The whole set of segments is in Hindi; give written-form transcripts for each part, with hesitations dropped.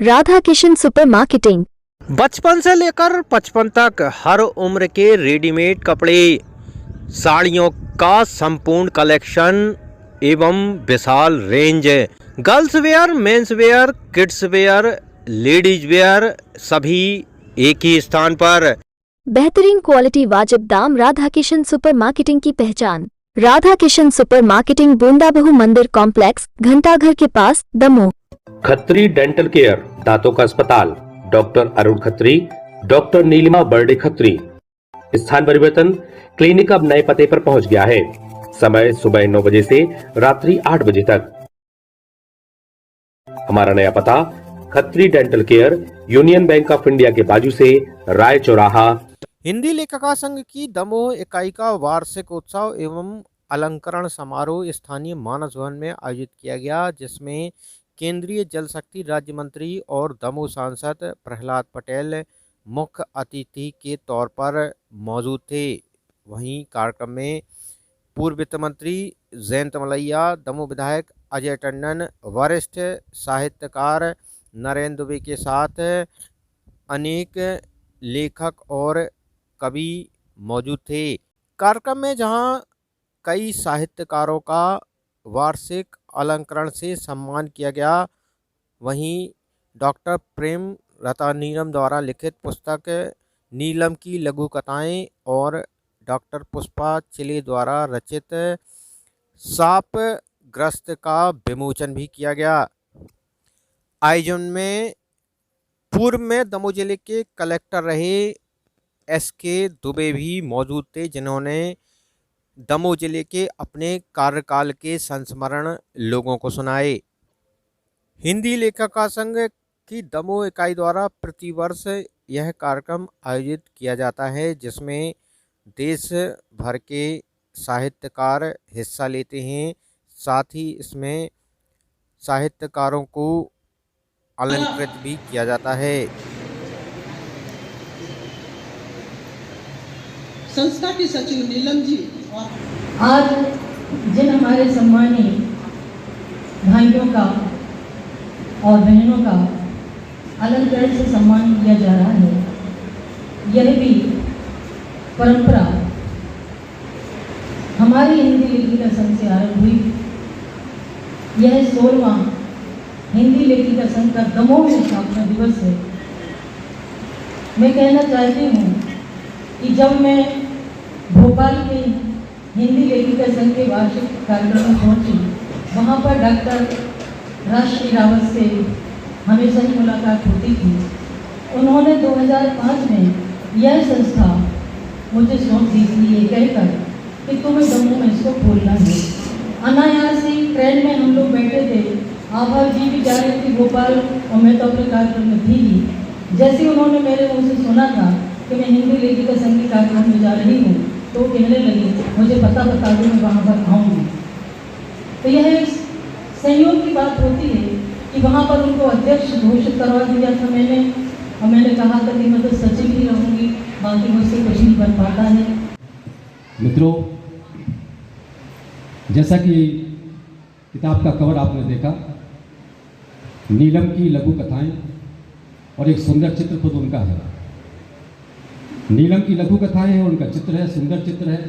Radha Kishan super marketing. बचपन से लेकर 55 तक हर उम्र के रेडीमेड कपड़े, साड़ियों का संपूर्ण कलेक्शन एवं विशाल range, girls wear, men's wear, kids wear, ladies wear, सभी एक ही स्थान पर। बेहतरीन क्वालिटी, वाजिब दाम। राधा किशन सुपर मार्केटिंग की पहचान। राधा किशन सुपर मार्केटिंग, बूंदाबहू मंदिर कॉम्प्लेक्स, घंटाघर के पास, दमोह। खत्री डेंटल केयर, दांतों का अस्पताल, डॉक्टर अरुण खत्री, डॉक्टर नीलिमा बर्डे खत्री। स्थान परिवर्तन, क्लिनिक अब नए पते पर पहुंच गया है। समय सुबह 9 बजे से रात्रि 8 बजे तक। हमारा नया पता, Khatri dental care, union bank of India के बाजू से, राय चौराहा। हिंदी लेखका संघ की दमोह इकाई का वार्षिक उत्सव एवं अलंकरण समारोह स्थानीय मानस भवन में आयोजित किया गया, जिसमें केंद्रीय जल शक्ति राज्य मंत्री और दमोह सांसद प्रहलाद पटेल मुख्य अतिथि के तौर पर मौजूद थे। वहीं कार्यक्रम में पूर्व वित्त मंत्री जयंत मलैया, दमोह विधायक अजय टंडन, वरिष्ठ साहित्यकार नरेंद्र दुबे के साथ अनेक लेखक और कवि मौजूद थे। कार्यक्रम में जहां कई साहित्यकारों का वार्षिक अलंकरण से सम्मान किया गया, वहीं डॉक्टर प्रेम लता नीलम द्वारा लिखित पुस्तक नीलम की लघु कथाएं और डॉक्टर पुष्पा चिले द्वारा रचित सांप ग्रस्त का विमोचन भी किया गया। आयोजन में पूर्व में दमोह जिले के कलेक्टर रहे SK दुबे भी मौजूद थे, जिन्होंने दमोह जिले के अपने कार्यकाल के संस्मरण लोगों को सुनाए। हिंदी लेखका संघ की दमोह इकाई द्वारा प्रतिवर्ष यह कार्यक्रम आयोजित किया जाता है, जिसमें देश भर के साहित्यकार हिस्सा लेते हैं। साथ ही इसमें साहित्यकारों को अलंकृत भी किया जाता है। संस्था के सचिव नीलम जी, आज जिन हमारे सम्मानी भाइयों का और बहनों का अलंकरण से सम्मान किया जा रहा है, यह भी परंपरा हमारी हिंदी लेखिका संघ से आरंभ हुई। यह 16वां हिंदी लेखिका संघ का दमोह में स्थापना दिवस है। मैं कहना चाहती हूँ कि जब मैं भोपाल के हिंदी लेखिका संघ के वार्षिक कार्यक्रम में पहुंची, वहाँ पर डॉक्टर राष्ट्रीय रावत से हमेशा ही मुलाकात होती थी। उन्होंने 2005 में यह संस्था मुझे सौंप दी थी, ये कहकर कि तुम्हें दमोह में इसको खोलना है। अनायास ही ट्रेन में हम लोग बैठे थे, आभा जी भी जा रही थी भोपाल और मैं तो अपने कार्यक्रम में थी ही। जैसे उन्होंने मेरे मुँह से सुना था कि मैं हिंदी लेखिका संघ के कार्यक्रम में जा रही हूँ, तो कहने लगी मुझे बता दो, मैं वहाँ पर आऊँगी। तो यह एक संयोग की बात होती है कि वहाँ पर उनको अध्यक्ष घोषित करवा दिया था मैंने, और मैंने कहा था कि मैं तो सचिव ही रहूँगी, बाकी मुझसे कुछ नहीं बन पाता है। मित्रों, जैसा कि किताब का कवर आपने देखा, नीलम की लघु कथाएं और एक सुंदर चित्र खुद उनका है। नीलम की लघु कथाएं हैं, उनका चित्र है, सुंदर चित्र है।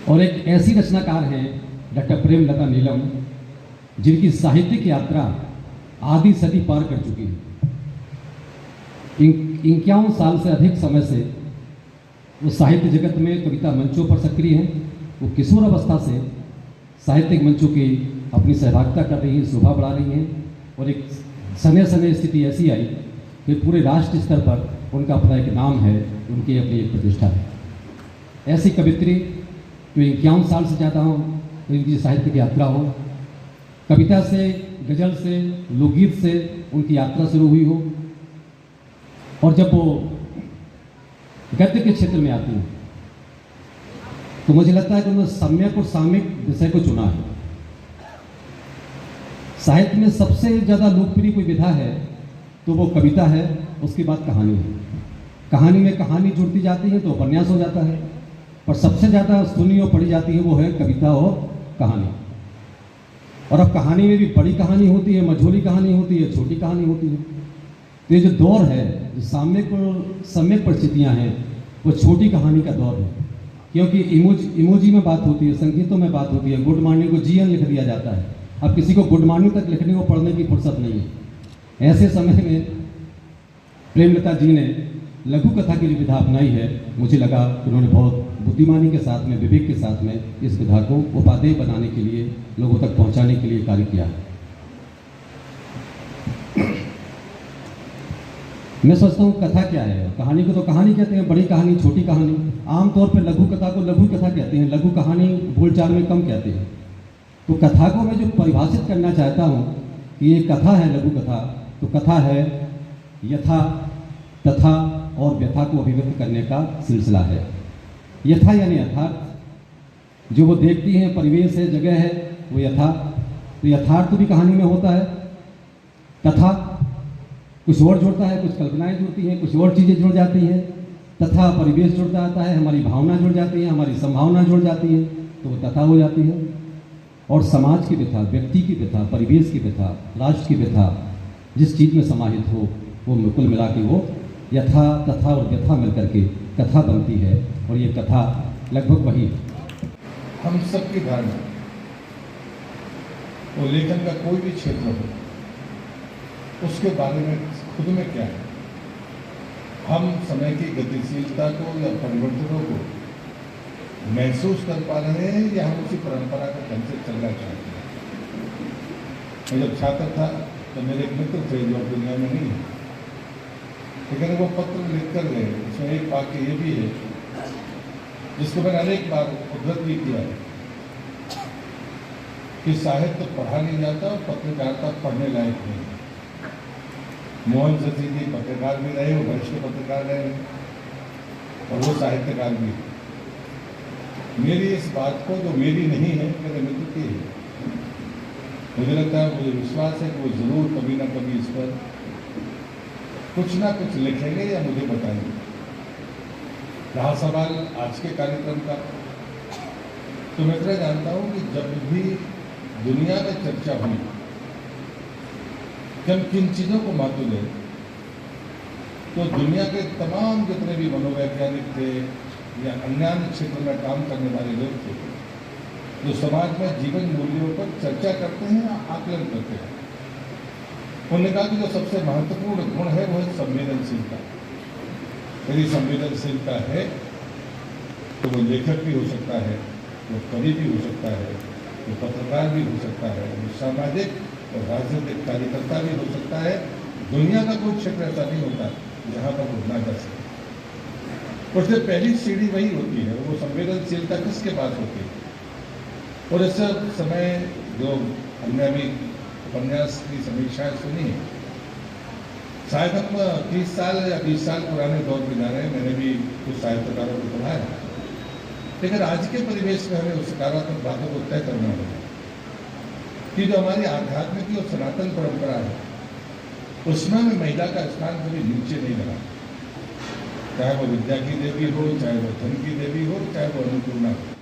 और एक ऐसी रचनाकार हैं डॉक्टर प्रेम लता नीलम, जिनकी साहित्यिक यात्रा आधी सदी पार कर चुकी है। 51 साल से अधिक समय से वो साहित्य जगत में कविता मंचों पर सक्रिय हैं। वो किशोर अवस्था से साहित्यिक मंचों की अपनी सहभागिता कर रही हैं, शोभा बढ़ा रही हैं। और एक समय स्थिति ऐसी आई कि पूरे राष्ट्रीय स्तर पर उनका अपना एक नाम है, उनकी अपनी एक प्रतिष्ठा है। ऐसी कवित्री जो 51 साल से ज़्यादा हो, इनकी साहित्यिक यात्रा हो, कविता से, गज़ल से, लोकगीत से उनकी यात्रा शुरू हुई हो, और जब वो गद्य के क्षेत्र में आती हैं तो मुझे लगता है कि उन्होंने सम्यक और सामयिक विषय को चुना है। साहित्य में सबसे ज़्यादा लोकप्रिय कोई विधा है तो वो कविता है, उसके बाद कहानी है। कहानी में कहानी जुड़ती जाती है तो उपन्यास हो जाता है, पर सबसे ज़्यादा सुनी और पढ़ी जाती है वो है कविता और कहानी। और अब कहानी में भी बड़ी कहानी होती है, मझोली कहानी होती है, छोटी कहानी होती है। तो ये जो दौर है, जो सम्यक परिस्थितियाँ हैं, वो छोटी कहानी का दौर है, क्योंकि इमोजी में बात होती है, संकेतों में बात होती है। गुड मॉर्निंग को जीएन लिख दिया जाता है। अब किसी को गुड मॉर्निंग तक लिखने को पढ़ने की फुर्सत नहीं है। ऐसे समय में प्रेमलता जी ने लघु कथा की जो विधा अपनाई है, मुझे लगा उन्होंने बहुत बुद्धिमानी के साथ में, विवेक के साथ में इस विधा को उपादेय बनाने के लिए, लोगों तक पहुंचाने के लिए कार्य किया है। मैं सोचता हूँ कथा क्या है। कहानी को तो कहानी कहते हैं, बड़ी कहानी, छोटी कहानी। आमतौर पर लघु कथा को लघु कथा कहते हैं, लघु कहानी बोलचाल में कम कहते हैं। तो कथा को मैं जो परिभाषित करना चाहता हूँ कि ये कथा है, लघु कथा, तो कथा है यथा, तथा और व्यथा को अभिव्यक्त करने का सिलसिला है। यथा यानी यथार्थ, जो वो देखती हैं, परिवेश है, जगह है, वो यथा। तो यथार्थ भी कहानी में होता है। तथा कुछ और जुड़ता है, कुछ कल्पनाएं जुड़ती हैं, कुछ और चीज़ें जुड़ जाती हैं। तथा परिवेश जुड़ जाता है, हमारी भावना जुड़ जाती है, हमारी संभावना जुड़ जाती है, तो वो तथा हो जाती है। और समाज की व्यथा, व्यक्ति की व्यथा, परिवेश की व्यथा, राष्ट्र की व्यथा, जिस चीज़ में समाहित हो, वो कुल मिला के वो यथा, तथा और व्यथा मिलकर के कथा बनती है। और ये कथा लगभग वही हम सबकी धारणा, वो लेखन का कोई भी क्षेत्र हो, उसके बारे में खुद में क्या है। हम समय की गतिशीलता को या परिवर्तनों को महसूस कर पा रहे हैं, या हम उसी परंपरा के ढंग से चलना चाहते हैं। मैं जब छात्र था तो मेरे एक मित्र थे जो दुनिया में नहीं है, लेकिन वो पत्र लिख कर गए। उसमें एक वाक्य ये भी है जिसको मैंने अनेक बार उद्धृत भी किया है कि साहित्य पढ़ा नहीं जाता और पत्रकारिता पढ़ने लायक नहीं। मोहन शशि जी पत्रकार भी रहे, वो वरिष्ठ पत्रकार रहे और वो साहित्यकार भी। मेरी इस बात को, जो मेरी नहीं है, मेरे मित्र की है, मुझे लगता है, मुझे विश्वास है कि वो जरूर कभी ना कभी इस पर कुछ ना कुछ लिखेंगे या मुझे बताएंगे। रहा सवाल आज के कार्यक्रम का, तो मैं इतना जानता हूँ कि जब भी दुनिया में चर्चा हुई कि हम किन चीज़ों को महत्व दें, तो दुनिया के तमाम जितने भी मनोवैज्ञानिक थे या अन्य क्षेत्र में काम करने वाले लोग थे, जो समाज में जीवन मूल्यों पर चर्चा करते हैं या आकलन करते हैं, उन्होंने कहा कि जो सबसे महत्वपूर्ण गुण है वो है संवेदनशीलता। यदि संवेदनशीलता है तो वो लेखक भी हो सकता है, वो कवि भी हो सकता है, वो पत्रकार भी हो सकता है, वो सामाजिक और राजनीतिक कार्यकर्ता भी हो सकता है। दुनिया का कोई क्षेत्र ऐसा नहीं होता जहाँ पर वो ना कर सके। उससे पहली सीढ़ी वही होती है, वो संवेदनशीलता किसके पास होती है। और इस समय जो हमने अभी उपन्यास की समीक्षाएं सुनी है, शायद हम 30 साल या 20 साल पुराने दौर में जा रहे हैं। मैंने भी कुछ साहित्यकारों को पढ़ा है, लेकिन आज के परिवेश में हमें उस सकारात्मक बातों को तय करना होगा कि जो हमारी आध्यात्मिक और सनातन परंपरा है, उसमें हमें महिला का स्थान कभी नीचे नहीं लगा। चाहे वो विद्या की देवी हो, चाहे वो धन की देवी हो, चाहे वो अन्नपूर्णा हो।